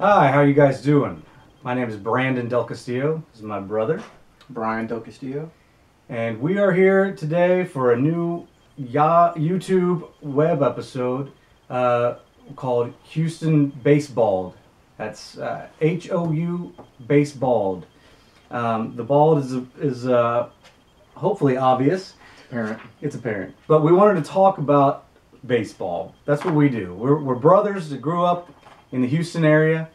Hi, how are you guys doing? My name is Brandon Del Castillo. This is my brother, Brian Del Castillo. and we are here today for a new YouTube web episode called Houston Basebald. That's H-O-U Basebald. The bald is hopefully obvious. Parent. It's apparent. But we wanted to talk about baseball. That's what we do. We're brothers that grew up in the Houston area,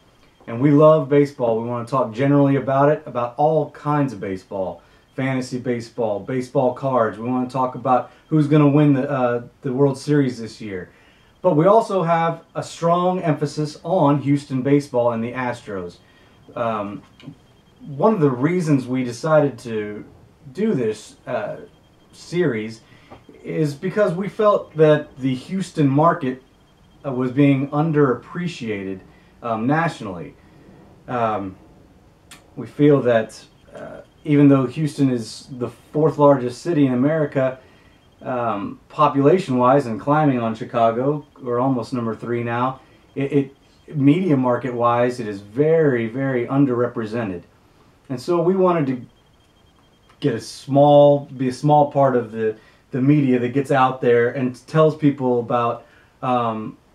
and we love baseball. We want to talk generally about it, about all kinds of baseball. Fantasy baseball, baseball cards. We want to talk about who's going to win the World Series this year. But we also have a strong emphasis on Houston baseball and the Astros. One of the reasons we decided to do this series is because we felt that the Houston market was being underappreciated nationally. We feel that even though Houston is the fourth largest city in America, population-wise and climbing on Chicago, we're almost number 3 now, media market-wise, it is very, very underrepresented. And so we wanted to get be a small part of the media that gets out there and tells people about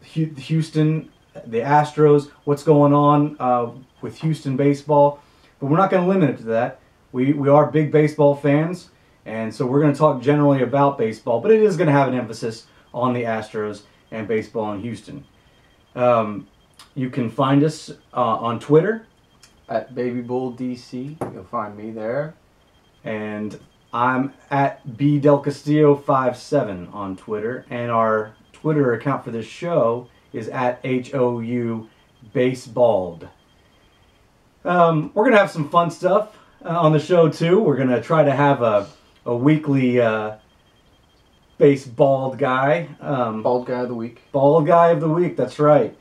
Houston, the Astros, what's going on with Houston baseball. But we're not going to limit it to that. We are big baseball fans, and so we're going to talk generally about baseball, but it is going to have an emphasis on the Astros and baseball in Houston. You can find us on Twitter At BabyBullDC. You'll find me there. And I'm at bdelcastillo57 on Twitter, and our Twitter account for this show is at HOU Basebald. We're going to have some fun stuff on the show too. We're going to try to have a weekly basebald guy. Bald guy of the week. Bald guy of the week, that's right.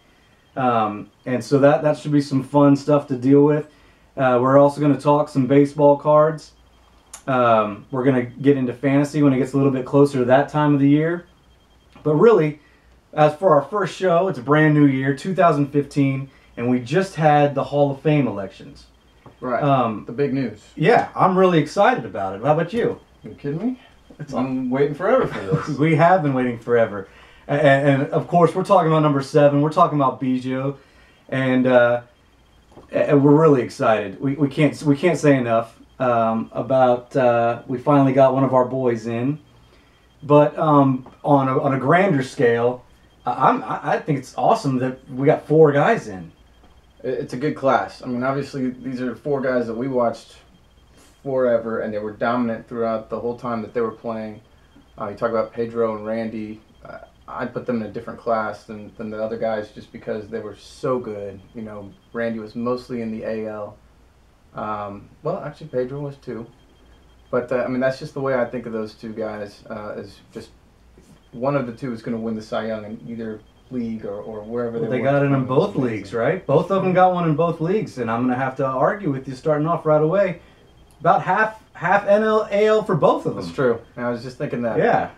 And so that should be some fun stuff to deal with. We're also going to talk some baseball cards. We're going to get into fantasy when it gets a little bit closer to that time of the year. But really, as for our first show, it's a brand new year, 2015, and we just had the Hall of Fame elections. Right. The big news. Yeah, I'm really excited about it. How about you? You kidding me? I'm waiting forever for this. We have been waiting forever. And of course, we're talking about number 7. We're talking about Biggio. And we're really excited. We can't say enough about we finally got one of our boys in. But on a grander scale, I think it's awesome that we got 4 guys in. It's a good class. I mean, obviously, these are 4 guys that we watched forever, and they were dominant throughout the whole time that they were playing. You talk about Pedro and Randy. I'd put them in a different class than the other guys just because they were so good. You know, Randy was mostly in the AL. Well, actually, Pedro was too. But, I mean, that's just the way I think of those 2 guys, is just one of the 2 is going to win the Cy Young in either league or wherever they got it in both leagues, right? Both of them got one in both leagues, and I'm going to have to argue with you starting off right away. About half NL, AL for both of them. That's true. I was just thinking that. Yeah.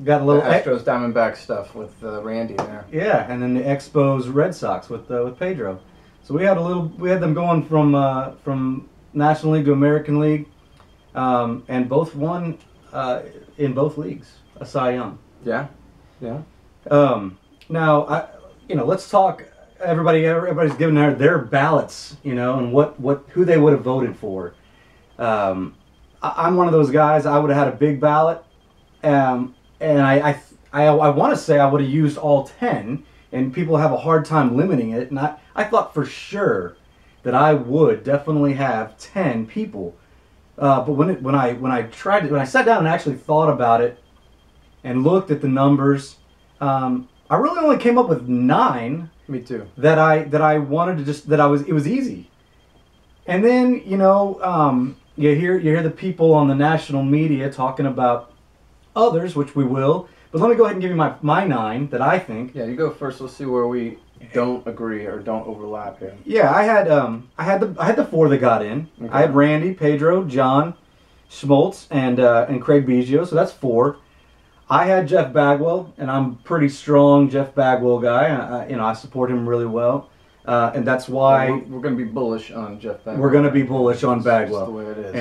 Got a little Astros Diamondback stuff with Randy there. Yeah, and then the Expos Red Sox with Pedro. So we had them going from National League to American League, and both won in both leagues a Cy Young. Yeah, yeah. Now let's talk. Everybody's giving their ballots, and who they would have voted for. I'm one of those guys. I would have had a big ballot, and I want to say I would have used all 10, and people have a hard time limiting it. And I thought for sure that I would definitely have 10 people. But when I sat down and actually thought about it and looked at the numbers, I really only came up with 9. Me too. That I wanted to it was easy. And then you hear the people on the national media talking about others, which we will. But let me go ahead and give you my 9 that I think. Yeah, you go first. Let's see where we don't agree or don't overlap here. Yeah, I had the 4 that got in. Okay. I had Randy, Pedro, John, Schmaltz, and Craig Biggio. So that's 4. I had Jeff Bagwell, and I'm pretty strong Jeff Bagwell guy. I support him really well. And that's why we're going to be bullish on Jeff Bagwell. We're going to be bullish on Bagwell. That's the way it is.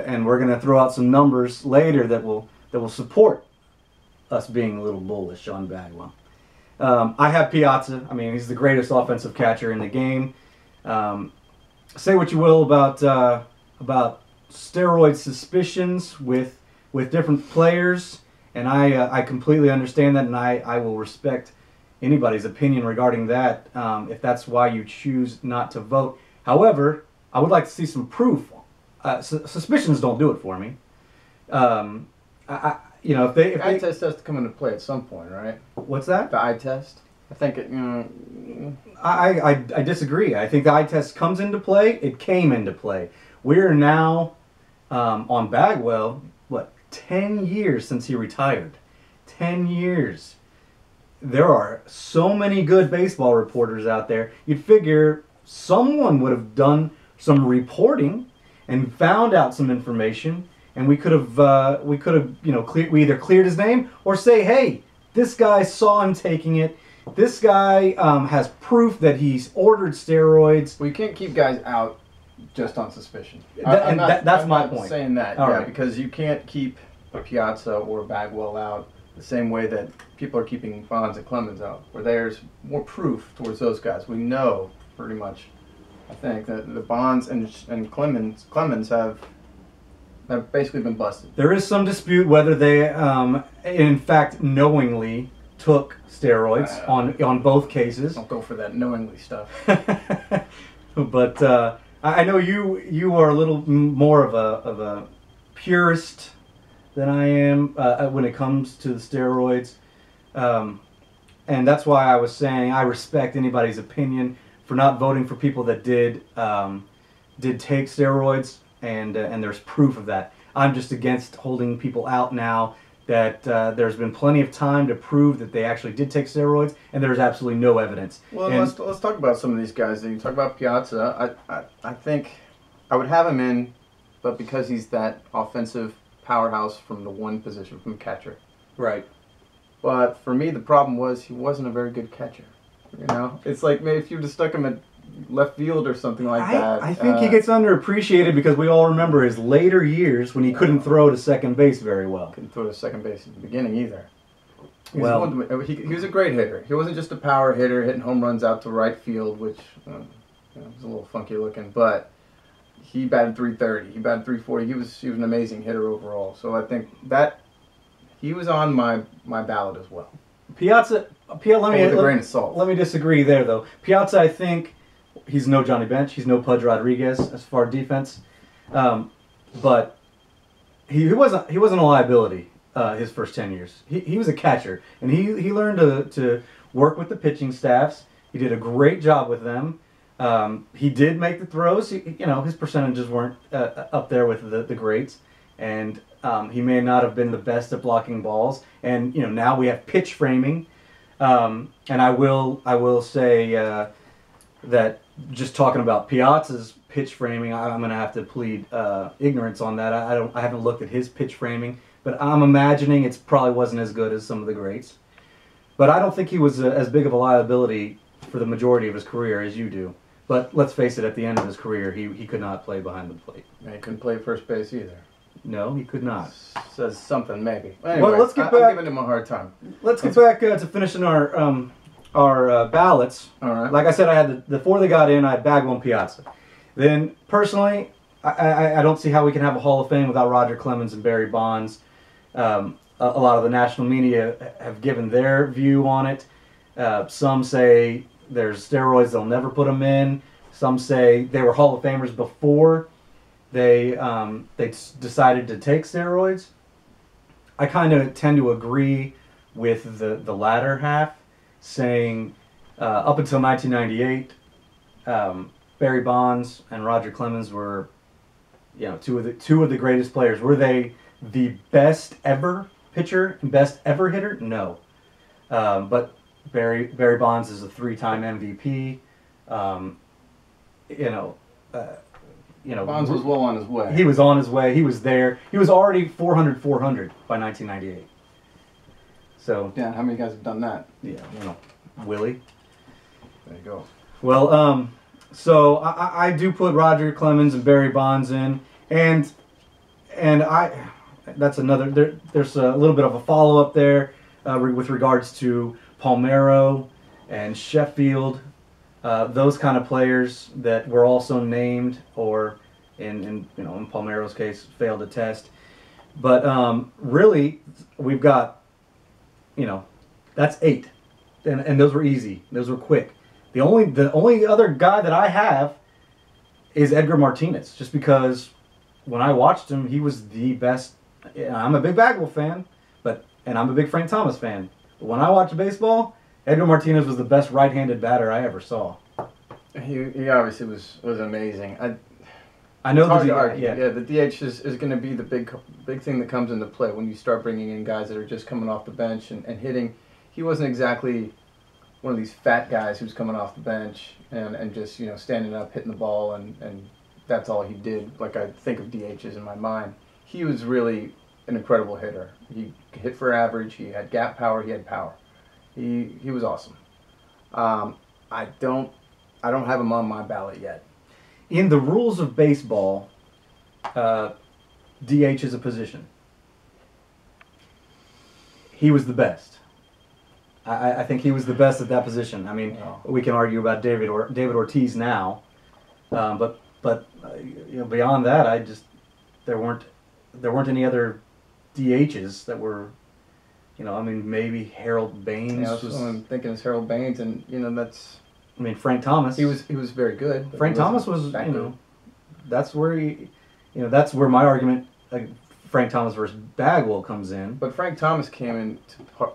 And we're going to throw out some numbers later that will support us being a little bullish on Bagwell. I have Piazza. I mean, he's the greatest offensive catcher in the game. Say what you will about steroid suspicions with different players, and I completely understand that, and I will respect anybody's opinion regarding that, if that's why you choose not to vote. However, I would like to see some proof. Suspicions don't do it for me. You know, if the eye test has to come into play at some point, right? What's that? The eye test. I think it. I disagree. I think the eye test comes into play. It came into play. We're now on Bagwell. What, 10 years since he retired? 10 years. There are so many good baseball reporters out there. You'd figure someone would have done some reporting and found out some information, and we could have you know, we either cleared his name or say, hey, this guy saw him taking it. This guy has proof that he's ordered steroids. Well, you can't keep guys out just on suspicion. That's my point. Saying that, all yeah, right. Because you can't keep a Piazza or a Bagwell out the same way that people are keeping Bonds and Clemens out, where there's more proof towards those guys. We know pretty much, I think, that the Bonds and Clemens have basically been busted. There is some dispute whether they, in fact, knowingly took steroids on both cases. Don't go for that knowingly stuff. But I know you are a little more of a purist than I am when it comes to the steroids, and that's why I was saying I respect anybody's opinion for not voting for people that did take steroids, and there's proof of that. I'm just against holding people out now that there's been plenty of time to prove that they actually did take steroids, and there's absolutely no evidence. Well, let's talk about some of these guys. You talk about Piazza. I think I would have him in, but because he's that offensive powerhouse from the one position, from catcher. Right. But for me, the problem was he wasn't a very good catcher. You know, it's like maybe if you just stuck him at left field or something like that. I think he gets underappreciated because we all remember his later years when he couldn't throw to second base very well. Couldn't throw to second base at the beginning either. He was a great hitter. He wasn't just a power hitter hitting home runs out to right field, which you know, was a little funky looking, but he batted .330. He batted .340. He was an amazing hitter overall. So I think that he was on my ballot as well. Piazza, let me disagree there though. Piazza, I think he's no Johnny Bench. He's no Pudge Rodriguez as far as defense, but he wasn't a liability his first 10 years. He was a catcher, and he learned to work with the pitching staffs. He did a great job with them. He did make the throws. You know, his percentages weren't up there with the greats, and he may not have been the best at blocking balls. And you know, now we have pitch framing, and I will say that just talking about Piazza's pitch framing, I'm going to have to plead ignorance on that. I haven't looked at his pitch framing, but I'm imagining it probably wasn't as good as some of the greats. But I don't think he was as big of a liability for the majority of his career as you do. But let's face it, at the end of his career, he could not play behind the plate. And he couldn't play first base either. No, he could not. Says something, maybe. Anyway, well, let's get back. I'm giving him a hard time. Let's get back to finishing our ballots. All right. Like I said, I had the four that got in. I had Bagwell and Piazza. Then, personally, I don't see how we can have a Hall of Fame without Roger Clemens and Barry Bonds. A lot of the national media have given their view on it. Some say there's steroids, they'll never put them in. Some say they were Hall of Famers before they decided to take steroids. I kind of tend to agree with the latter half, saying up until 1998, Barry Bonds and Roger Clemens were, you know, two of the greatest players. Were they the best ever pitcher and best ever hitter? No, but Barry Bonds is a 3-time MVP. Bonds was well on his way. He was on his way. He was there. He was already 400 by 1998. So yeah, how many guys have done that? Yeah, Willie. There you go. Well, so I do put Roger Clemens and Barry Bonds in, and that's another. There's a little bit of a follow up there with regards to Palmeiro and Sheffield, those kind of players that were also named or in Palmeiro's case failed to test. But really, we've got that's 8, and those were easy. Those were quick. The only other guy that I have is Edgar Martinez, just because when I watched him, he was the best. I'm a big Bagwell fan, and I'm a big Frank Thomas fan. But when I watched baseball, Edgar Martinez was the best right-handed batter I ever saw. He obviously was amazing. I know the DH is going to be the big thing that comes into play when you start bringing in guys that are just coming off the bench and hitting. He wasn't exactly one of these fat guys who's coming off the bench and just standing up hitting the ball and that's all he did. Like I think of DHs in my mind, he was really an incredible hitter. He hit for average. He had gap power. He had power. He was awesome. I don't have him on my ballot yet. In the rules of baseball, DH is a position. He was the best. I think he was the best at that position. I mean, we can argue about David Ortiz now, but beyond that, there weren't any other DHs that were, maybe Harold Baines. Yeah, that's what I'm thinking is Harold Baines, and that's. I mean, Frank Thomas. He was very good. Frank Thomas was, that's where that's where my argument, like Frank Thomas versus Bagwell, comes in. But Frank Thomas came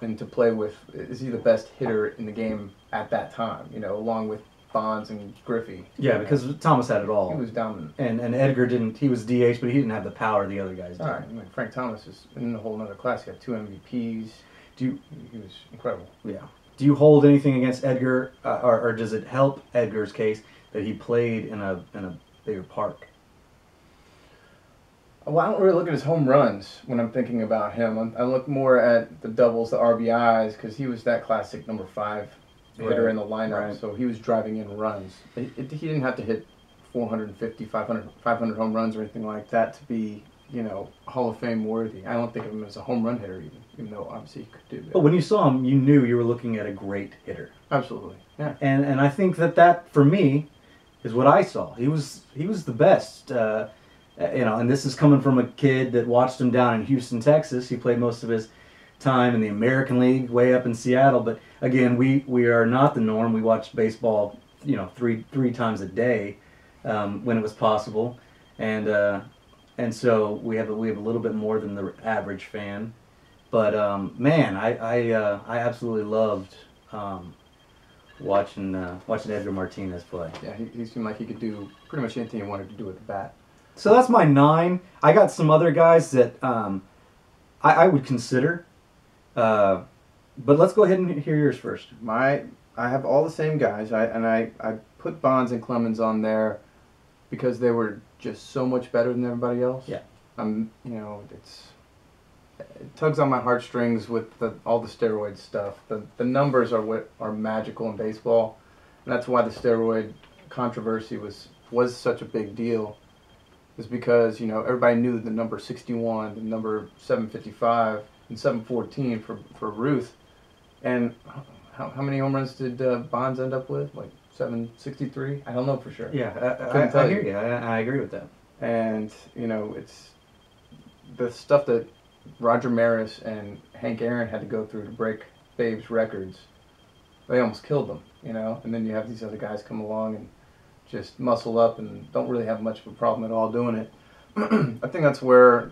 into play with, is he the best hitter in the game at that time? Along with Bonds and Griffey. Yeah, because Thomas had it all. He was dominant. And Edgar didn't. He was DH, but he didn't have the power the other guys did. All right, Frank Thomas is in a whole other class. He got 2 MVPs. He was incredible. Yeah. Do you hold anything against Edgar, or does it help Edgar's case that he played in a bigger park? Well, I don't really look at his home runs when I'm thinking about him. I look more at the doubles, the RBIs, because he was that classic number 5 hitter in the lineup. Right. So he was driving in runs. He didn't have to hit 450, 500 home runs or anything like that to be, Hall of Fame worthy. I don't think of him as a home run hitter even though obviously he could do that. But when you saw him, you knew you were looking at a great hitter. Absolutely, yeah. And I think that for me is what I saw. He was the best. And this is coming from a kid that watched him down in Houston, Texas. He played most of his time in the American League, way up in Seattle. But again, we are not the norm. We watch baseball, three times a day when it was possible, and so we have a little bit more than the average fan. But man, I absolutely loved watching Edgar Martinez play. Yeah, he seemed like he could do pretty much anything he wanted to do with the bat. So that's my 9. I got some other guys that I would consider. But let's go ahead and hear yours first. I have all the same guys. I put Bonds and Clemens on there because they were just so much better than everybody else. Yeah. It tugs on my heartstrings with all the steroid stuff. The numbers are what are magical in baseball, and that's why the steroid controversy was such a big deal. Is because everybody knew the number 61, the number 755, and 714 for Ruth, and how many home runs did Bonds end up with? Like 763? I don't know for sure. Yeah, I hear you. I agree with that. And it's the stuff that Roger Maris and Hank Aaron had to go through to break Babe's records. They almost killed them, And then you have these other guys come along and just muscle up and don't really have much of a problem at all doing it. I think that's where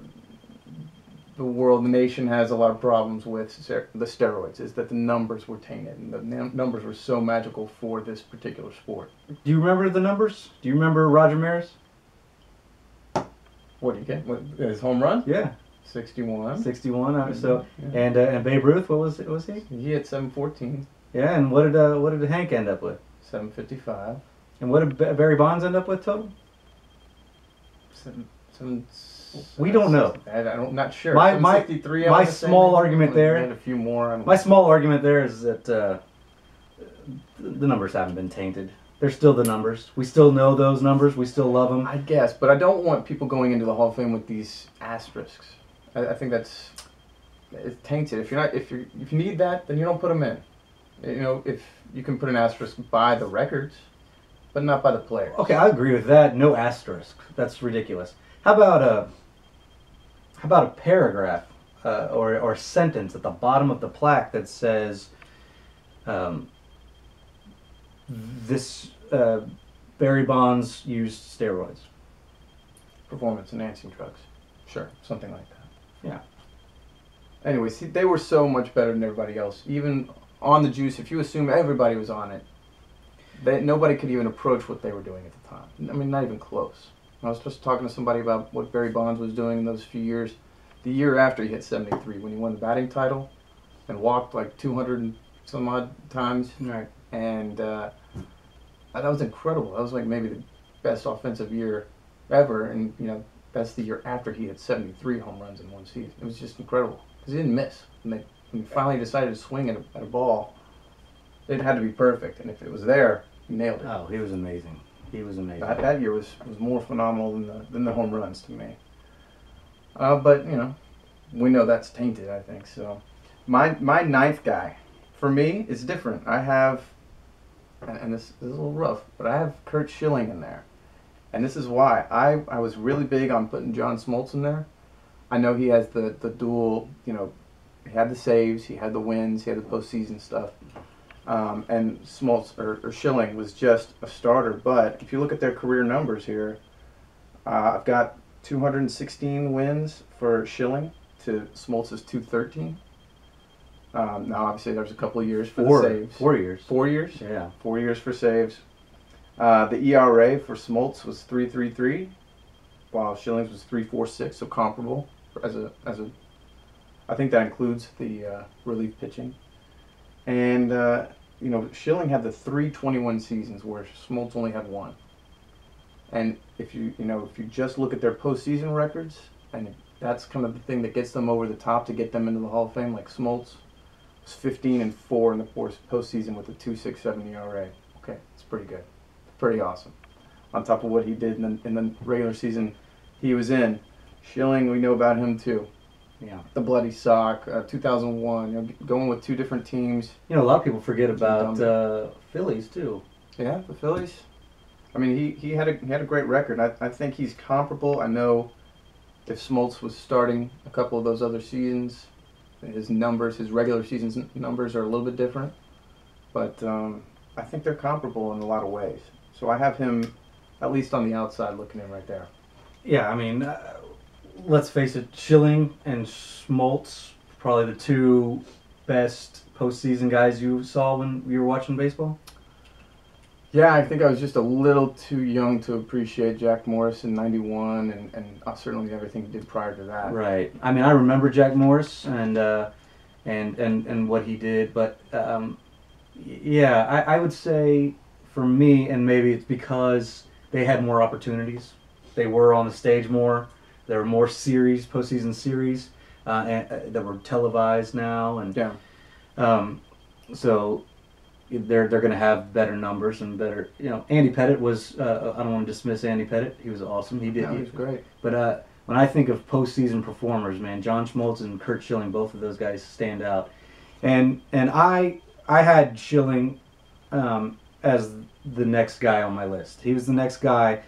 the nation has a lot of problems with the steroids, is that the numbers were tainted and the numbers were so magical for this particular sport. Do you remember the numbers? Do you remember Roger Maris? What do you get? His home run? Yeah. 61. 61. So yeah. And Babe Ruth, what was he? He had 714. Yeah, and what did Hank end up with? 755. And what did Barry Bonds end up with total? We don't know. I'm not sure. My small argument there. And a few more. My small argument there is that the numbers haven't been tainted. They're still the numbers. We still know those numbers. We still love them. I guess, but I don't want people going into the Hall of Fame with these asterisks. I think it's tainted. If you need that, then you don't put them in. You know, if you can put an asterisk by the records, but not by the players. Okay, I agree with that. No asterisk. That's ridiculous. How about a paragraph or a sentence at the bottom of the plaque that says, "This Barry Bonds used steroids." Performance enhancing drugs. Sure, something like that. Yeah. Anyway, see, they were so much better than everybody else. Even on the juice, if you assume everybody was on it, nobody could even approach what they were doing at the time. I mean, not even close. I was just talking to somebody about what Barry Bonds was doing in those few years. The year after he hit 73, when he won the batting title and walked like 200 and some odd times. Right. And that was incredible. That was like maybe the best offensive year ever. And, you know, that's the year after he hit 73 home runs in one season. It was just incredible because he didn't miss. When he finally decided to swing at a ball, it had to be perfect. And if it was there, he nailed it. Oh, he was amazing. He was amazing. That year was more phenomenal than the home runs to me. But, you know, we know that's tainted, I think. So my ninth guy, for me, is different. I have, and this is a little rough, but I have Curt Schilling in there. And this is why. I was really big on putting John Smoltz in there. I know he has the dual, you know, he had the saves, he had the wins, he had the postseason stuff. And Smoltz or Schilling was just a starter. But if you look at their career numbers here, I've got 216 wins for Schilling to Smoltz's 213. Now, obviously, there's a couple of years for the saves. 4 years. 4 years? Yeah. 4 years for saves. The ERA for Smoltz was 3.33, while Schilling's was 3.46, so comparable. I think that includes the relief pitching. And you know, Schilling had the 3.21 seasons where Smoltz only had one. And if you just look at their postseason records, and that's kind of the thing that gets them over the top to get them into the Hall of Fame, like Smoltz was 15-4 in the postseason with a 2.67 ERA. Okay, it's pretty good, pretty awesome. On top of what he did in the regular season he was in, Schilling, we know about him too. Yeah. The bloody sock, 2001. You know, going with two different teams. You know, a lot of people forget about Phillies too. Yeah, the Phillies. I mean, he had a great record. I think he's comparable. I know if Smoltz was starting a couple of those other seasons, his regular season numbers are a little bit different. But I think they're comparable in a lot of ways. So I have him at least on the outside looking in right there. Yeah, I mean, let's face it, Schilling and Smoltz, probably the two best postseason guys you saw when you were watching baseball? Yeah, I think I was just a little too young to appreciate Jack Morris in '91 and certainly everything he did prior to that. Right. I mean, I remember Jack Morris and what he did, but yeah, I would say for me, and maybe it's because they had more opportunities. They were on the stage more. There were more postseason series, that were televised now, and yeah. So they're going to have better numbers and better. You know, Andy Pettitte was. I don't want to dismiss Andy Pettitte. He was awesome. He did. He was great. But when I think of postseason performers, man, John Smoltz and Curt Schilling, both of those guys stand out. And I had Schilling as the next guy on my list. He was the next guy.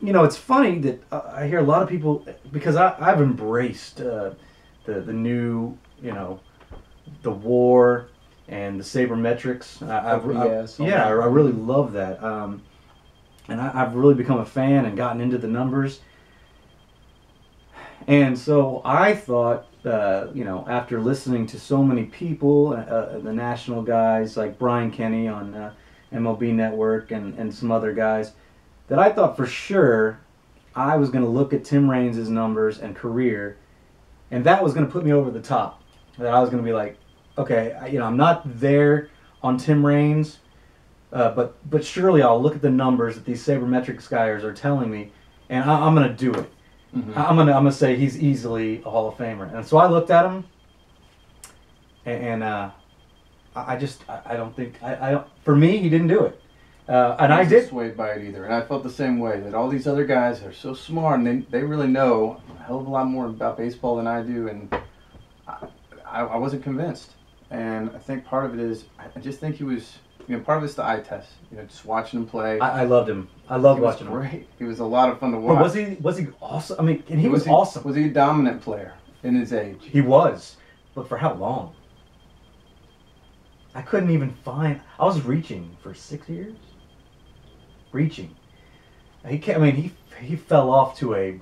You know, it's funny that I hear a lot of people, because I've embraced the new, you know, the WAR and the sabermetrics. I really love that. And I've really become a fan and gotten into the numbers. And so I thought, you know, after listening to so many people, the national guys like Brian Kenny on MLB Network and some other guys, that I thought for sure I was going to look at Tim Raines' numbers and career, and that was going to put me over the top. That I was going to be like, okay, you know, I'm not there on Tim Raines, but surely I'll look at the numbers that these sabermetrics guys are telling me, and I'm going to do it. Mm-hmm. I'm gonna say he's easily a Hall of Famer. And so I looked at him, and I don't think I don't. For me, he didn't do it, and I did. Swayed by it either, and I felt the same way. That all these other guys are so smart, and they really know a hell of a lot more about baseball than I do, and I wasn't convinced. And I think part of it is I just think he was. Part of it's the eye test. Just watching him play. I loved him. I loved watching him. Great. He was a lot of fun to watch. But was he awesome? I mean, and he was awesome. Was he a dominant player in his age? He was, but for how long? I couldn't even find. I was reaching for 6 years. Reaching. He can't. I mean, he fell off to a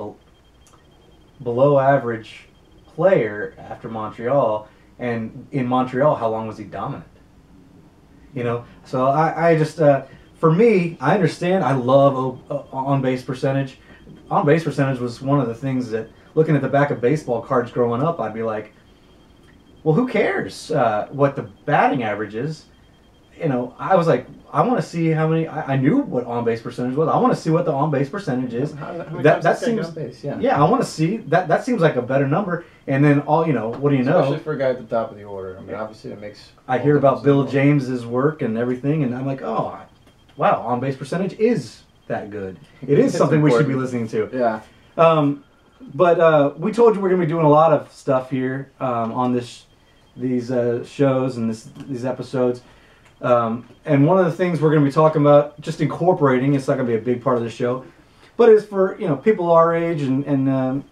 below average player after Montreal, and in Montreal, how long was he dominant? So I just, for me, I understand. I love on-base percentage. On-base percentage was one of the things that, looking at the back of baseball cards growing up, I'd be like, well, who cares what the batting average is? I was like, I want to see how many. I knew what on-base percentage was. I want to see what the on-base percentage is. That seems, yeah. I want to see that. That seems like a better number. And then what do you know? Especially for a guy at the top of the order. I mean, obviously it makes. I hear about Bill James's work and everything, and I'm like, oh, wow, on-base percentage is that good. It is something we should be listening to. Yeah. But we told you we're going to be doing a lot of stuff here on these shows and these episodes. And one of the things we're going to be talking about, just incorporating, it's not going to be a big part of the show, but it's for people our age and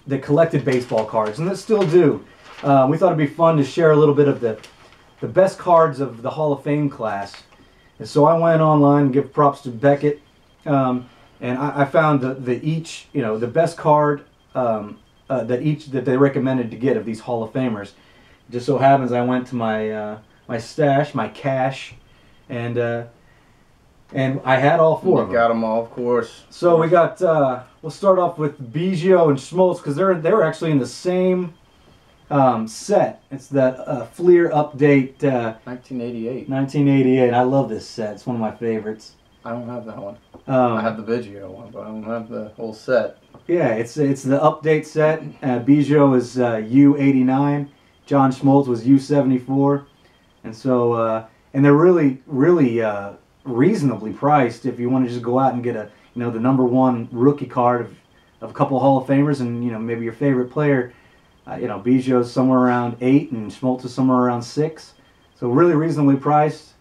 that collected baseball cards and that still do. We thought it'd be fun to share a little bit of the best cards of the Hall of Fame class. And so I went online and give props to Beckett, and I found the best card that they recommended to get of these Hall of Famers. It just so happens I went to my stash, my cache, and I had all four of them. You got them all, of course. So we got, we'll start off with Biggio and Schmaltz, because they were actually in the same set. It's that Fleer Update 1988. 1988. I love this set. It's one of my favorites. I don't have that one. I have the Biggio one, but I don't have the whole set. Yeah, it's the Update set. Biggio is U89. John Schmaltz was U74. And so, and they're really, really reasonably priced if you want to just go out and get the #1 rookie card of a couple of Hall of Famers and, maybe your favorite player. Biggio's somewhere around 8 and Schmaltz is somewhere around 6. So really reasonably priced.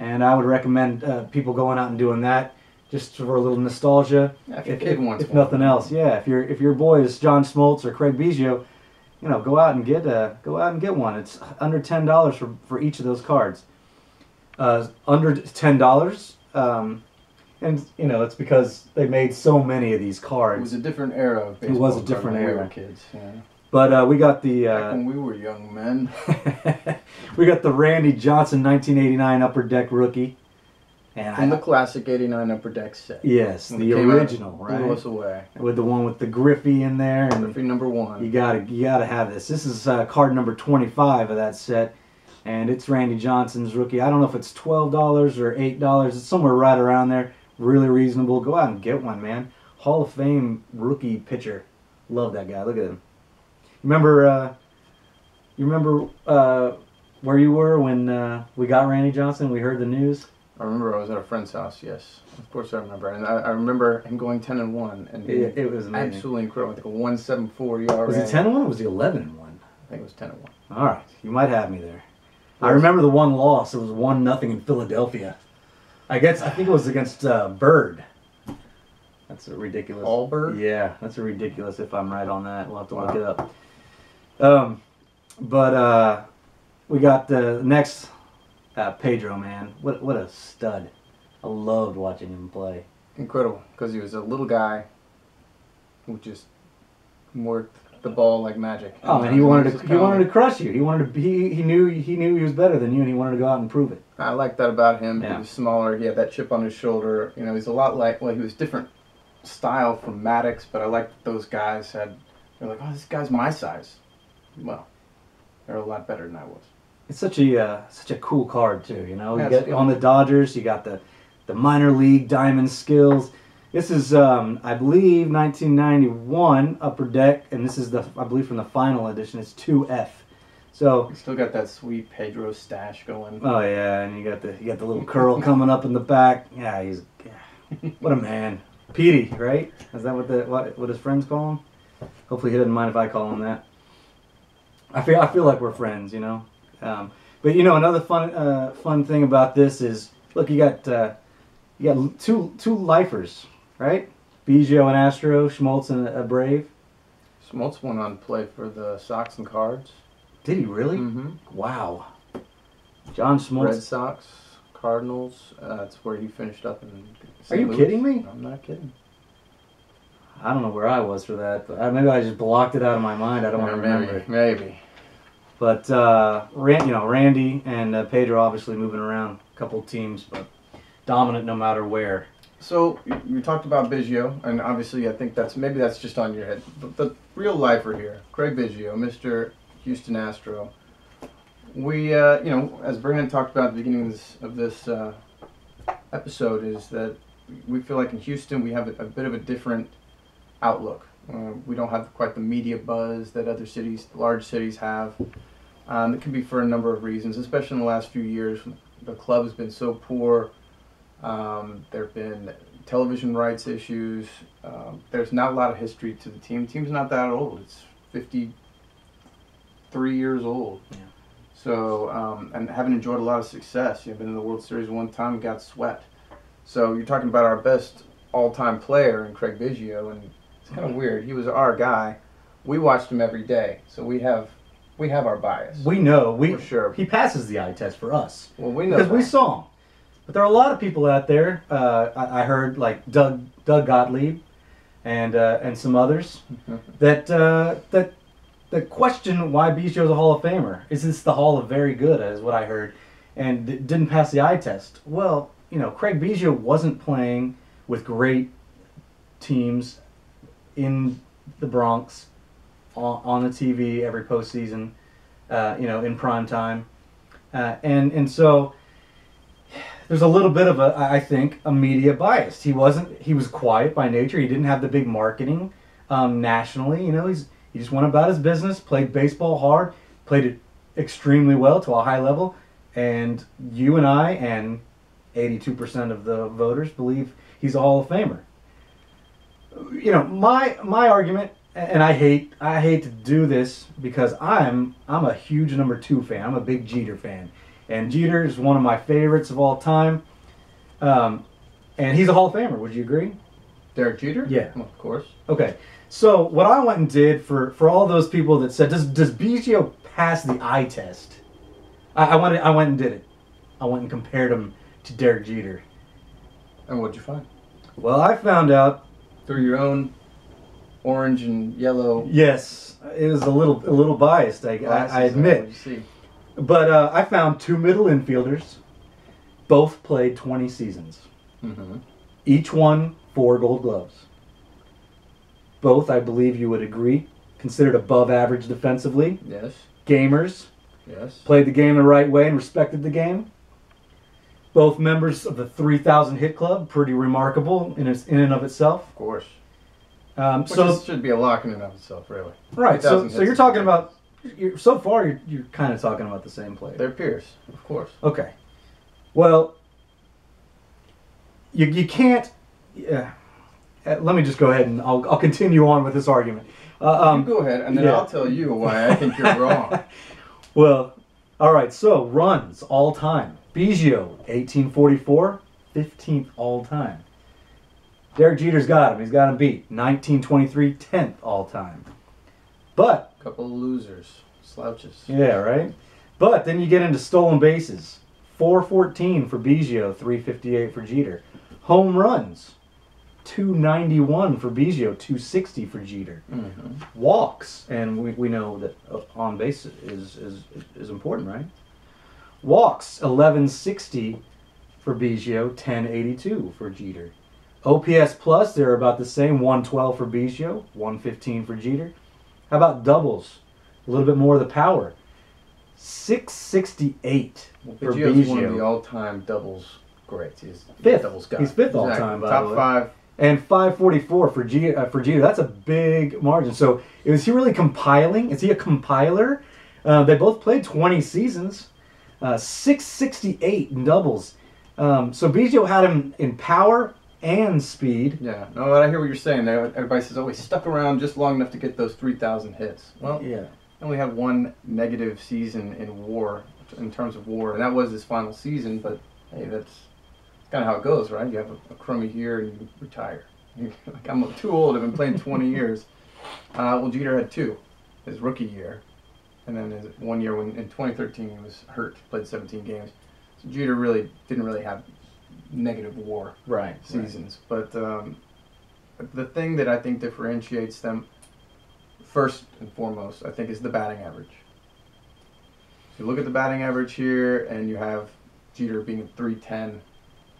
And I would recommend people going out and doing that just for a little nostalgia. Yeah, if your kid wants if nothing else. Yeah, if your boy is John Schmaltz or Craig Biggio, go out and get one. It's under $10 for each of those cards. Under $10, and it's because they made so many of these cards. It was a different era of baseball. It was a different era. When we were kids. Yeah. But we got the back when we were young men. we got the Randy Johnson 1989 Upper Deck rookie. And the classic '89 Upper Deck set. Yes, the original, right? Blew us away. With the one with the Griffey in there. And Griffey #1. You gotta have this. This is card number 25 of that set, and it's Randy Johnson's rookie. I don't know if it's $12 or $8. It's somewhere right around there. Really reasonable. Go out and get one, man. Hall of Fame rookie pitcher. Love that guy. Look at him. You remember where you were when we got Randy Johnson? We heard the news. I remember I was at a friend's house, yes. Of course I remember. And I remember him going 10-1. And it was amazing. Absolutely incredible. I think a 1.74 ERA. Was it 10-1 or was it 11-1? I think it was 10-1. All right. You might have me there. I remember the one loss. It was 1-0 in Philadelphia. I think it was against Bird. That's a ridiculous. All Bird? Yeah, that's a ridiculous if I'm right on that. We'll have to look it up. But we got the next... Pedro, man, what a stud! I loved watching him play. Incredible, because he was a little guy who just worked the ball like magic. Oh, and he wanted to crush you. He knew he was better than you, and he wanted to go out and prove it. I like that about him. Yeah. He was smaller. He had that chip on his shoulder. He's a lot like he was different style from Maddox, but I liked those guys they're like, oh, this guy's my size. Well, they're a lot better than I was. It's such a cool card too, You get on the Dodgers, you got the minor league diamond skills. This is I believe 1991 Upper Deck, and this is I believe from the final edition. It's 2F, So You still got that sweet Pedro stash going. oh yeah, and you got the little curl coming up in the back. Yeah, what a man. Petey, right? Is that what his friends call him? Hopefully he doesn't mind if I call him that. I feel like we're friends, you know. But you know, another fun thing about this is, look, you got two lifers, right? Biggio and Astro, Schmaltz and a Brave. Schmaltz went on to play for the Sox and Cards. Did he really? Mm-hmm. Wow. John Schmaltz. Red Sox, Cardinals. That's where he finished up in Are you kidding me? I'm not kidding. I don't know where I was for that, but maybe I just blocked it out of my mind. I don't want to remember. Maybe. But Randy and Pedro obviously moving around a couple teams, but dominant no matter where. So you talked about Biggio, and obviously I think maybe that's just on your head. But the real lifer here, Craig Biggio, Mr. Houston Astro. We, as Brandon talked about at the beginning of this episode, is that we feel like in Houston we have a bit of a different outlook. We don't have quite the media buzz that other cities, large cities, have. It can be for a number of reasons, especially in the last few years. The club has been so poor. There have been television rights issues. There's not a lot of history to the team. The team's not that old. It's 53 years old. Yeah. So, and haven't enjoyed a lot of success. You've been in the World Series one time, got swept. So you're talking about our best all-time player in Craig Biggio, and it's kind of weird. He was our guy. We watched him every day, so we have our bias. We know For sure. he passes the eye test for us. Well, we know because we that. saw him. But there are a lot of people out there. I heard like Doug Gottlieb, and some others that question why Biggio's a Hall of Famer. Is this the Hall of Very Good? Is what I heard, and didn't pass the eye test. Well, you know, Craig Biggio wasn't playing with great teams in the Bronx on the TV every postseason, in prime time, and so there's a little bit of I think a media bias. He was quiet by nature. He didn't have the big marketing nationally. You know, he just went about his business, played baseball hard, played it extremely well to a high level, and you and I and 82% of the voters believe he's a Hall of Famer. You know, my argument, and I hate to do this because I'm a huge number 2 fan. I'm a big Jeter fan, and Jeter is one of my favorites of all time. And he's a Hall of Famer. Would you agree? Derek Jeter? Yeah. Well, of course. Okay. So what I went and did for all those people that said, does Biggio pass the eye test? I went and did it. I went and compared him to Derek Jeter. And what'd you find? Well, I found out Through your own orange and yellow. yes, it was a little biased. I admit. What'd you see? But I found 2 middle infielders, both played 20 seasons. Mm-hmm. Each won 4 Gold Gloves. Both, I believe you would agree, considered above average defensively. Yes. Gamers, Yes. played the game the right way and respected the game. Both members of the 3,000 hit club, pretty remarkable in and of itself. Of course. So should be a lock in and of itself, really. right. So 3,000 hits you're is talking great. about. So far, you're kind of talking about the same player. They're peers, of course. Okay. Well, you can't. Yeah. Let me just go ahead and I'll continue on with this argument. You go ahead, and then yeah. I'll tell you why I think you're wrong. Well, all right. So runs all time. Biggio, 1844, 15th all time. Derek Jeter's got him. He's got him beat. 1923, 10th all time. But Couple of losers, slouches. yeah, right. But then you get into stolen bases. 414 for Biggio, 358 for Jeter. Home runs, 291 for Biggio, 260 for Jeter. Mm-hmm. Walks, and we know that on base is important, right? Walks, 1160 for Biggio, 1082 for Jeter. OPS plus, they're about the same, 112 for Biggio, 115 for Jeter. How about doubles? A little bit more of the power. 668 for Biggio's one of the Biggio. all-time doubles greats. He's Fifth. doubles guy. He's fifth all-time, by the Top way. 5. And 544 for Jeter. That's a big margin. So is he really compiling? Is he a compiler? They both played 20 seasons, 668 in doubles. So Biggio had him in power and speed. Yeah, no, I hear what you're saying there. Everybody says, oh, he stuck around just long enough to get those 3,000 hits. Well, Yeah. he only had one negative season in WAR, in terms of WAR, and that was his final season, but hey, that's kind of how it goes, right? You have a crummy year and you retire. Like, I'm too old, I've been playing 20 years. Well, Jeter had two, his rookie year, and then his 1 year when in 2013 he was hurt, played 17 games. So Jeter really didn't really have negative WAR seasons. Right. But the thing that I think differentiates them, first and foremost, I think, is the batting average. If you look at the batting average here, and you have Jeter being a 310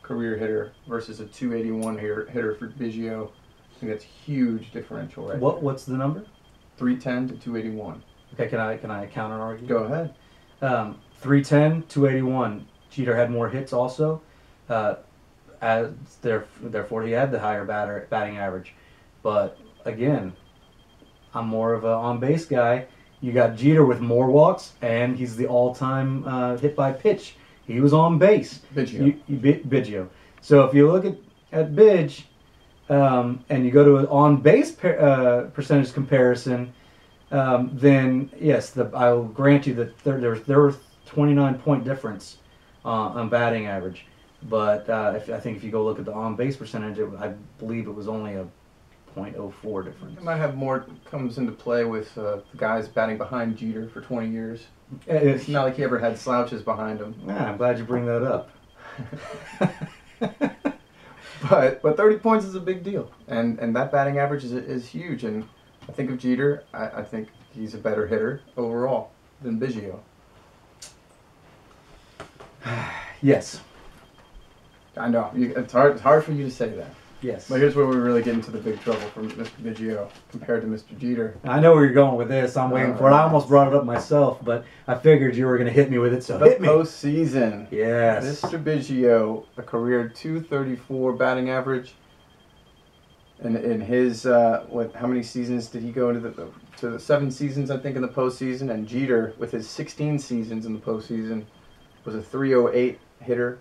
career hitter versus a 281 hitter for Biggio, I think that's a huge differential right there. What's the number? 310 to 281. Okay, can I counter argue? Go ahead. 310, 281. Jeter had more hits also. Therefore, he had the higher batting average. But again, I'm more of an on-base guy. You got Jeter with more walks, and he's the all-time hit by pitch. He was on base. Biggio. So if you look at Bidge, and you go to an on-base percentage comparison, then yes, I will grant you that there were 29-point difference on batting average. But I think if you go look at the on-base percentage, I believe it was only a .04 difference. It might have more comes into play with the guys batting behind Jeter for 20 years. It's not like he ever had slouches behind him. Yeah, I'm glad you bring that up. But 30 points is a big deal, and that batting average is huge. And I think of Jeter, I think he's a better hitter overall than Biggio. Yes. I know it's hard for you to say that. Yes. But here's where we really get into the big trouble for Mr. Biggio compared to Mr. Jeter. I know where you're going with this. I'm waiting for it. I almost brought it up myself, but I figured you were going to hit me with it, so hit me. The postseason. Yes. Mr. Biggio, a career .234 batting average. And in his, how many seasons did he go into the 7 seasons, I think, in the postseason? And Jeter, with his 16 seasons in the postseason, was a .308 hitter.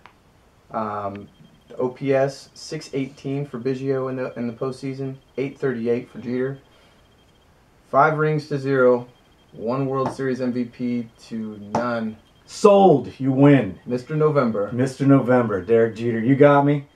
OPS 618 for Biggio in the postseason, 838 for Jeter. 5 rings to 0, 1 World Series MVP to none. Sold. You win. Mr. November. Mr. November. Derek Jeter. You got me.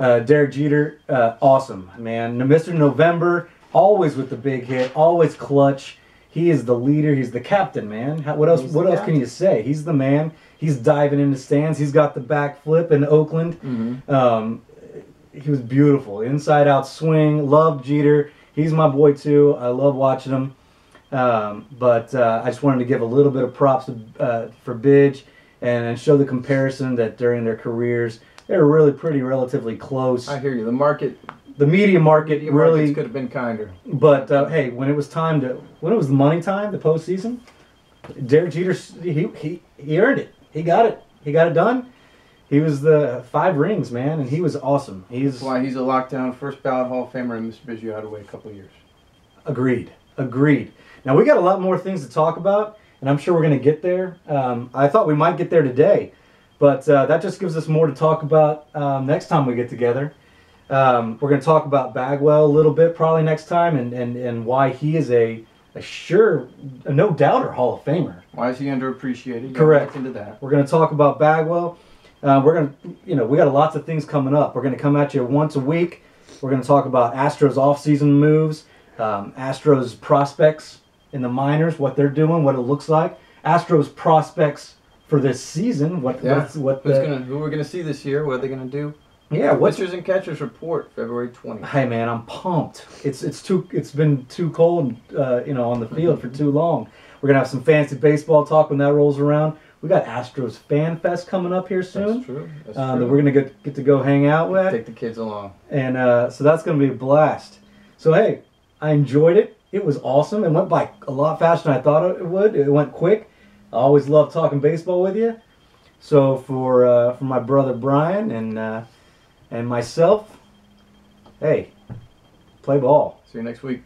Derek Jeter, awesome, man. Mr. November, always with the big hit, always clutch. He is the leader. He's the captain, man. What else can you say? He's the man. He's diving into stands. He's got the backflip in Oakland. Mm-hmm. He was beautiful. Inside out swing. Love Jeter. He's my boy too. I love watching him. But I just wanted to give a little bit of props for Bidge and show the comparison that during their careers they were really relatively close. I hear you. The media market really could have been kinder. But hey, when it was the money time, the postseason, Derek Jeter, he earned it. He got it done. He was the 5 rings, man, and he was awesome. That's why he's a lockdown first ballot Hall of Famer, and Mr. Biggio had to wait a couple of years. Agreed. Now we got a lot more things to talk about, and I'm sure we're going to get there. I thought we might get there today, but that just gives us more to talk about next time we get together. We're going to talk about Bagwell a little bit probably next time, and why he is a no doubter Hall of Famer. Why is he underappreciated? Correct. Into that. We're going to talk about Bagwell. We got lots of things coming up. We're going to come at you once a week. We're going to talk about Astros offseason moves, Astros prospects in the minors, what they're doing, what it looks like. Astros prospects for this season, who we're going to see this year, what are they going to do? Yeah, pitchers and catchers report February 20th. Hey man, I'm pumped. It's been too cold, on the field for too long. We're gonna have some fantasy baseball talk when that rolls around. We got Astros Fan Fest coming up here soon. That's true. That we're gonna get to go hang out with. Take the kids along. And so that's gonna be a blast. So hey, I enjoyed it. It was awesome. It went by a lot faster than I thought it would. It went quick. I always love talking baseball with you. So for my brother Brian and myself, hey, play ball. See you next week.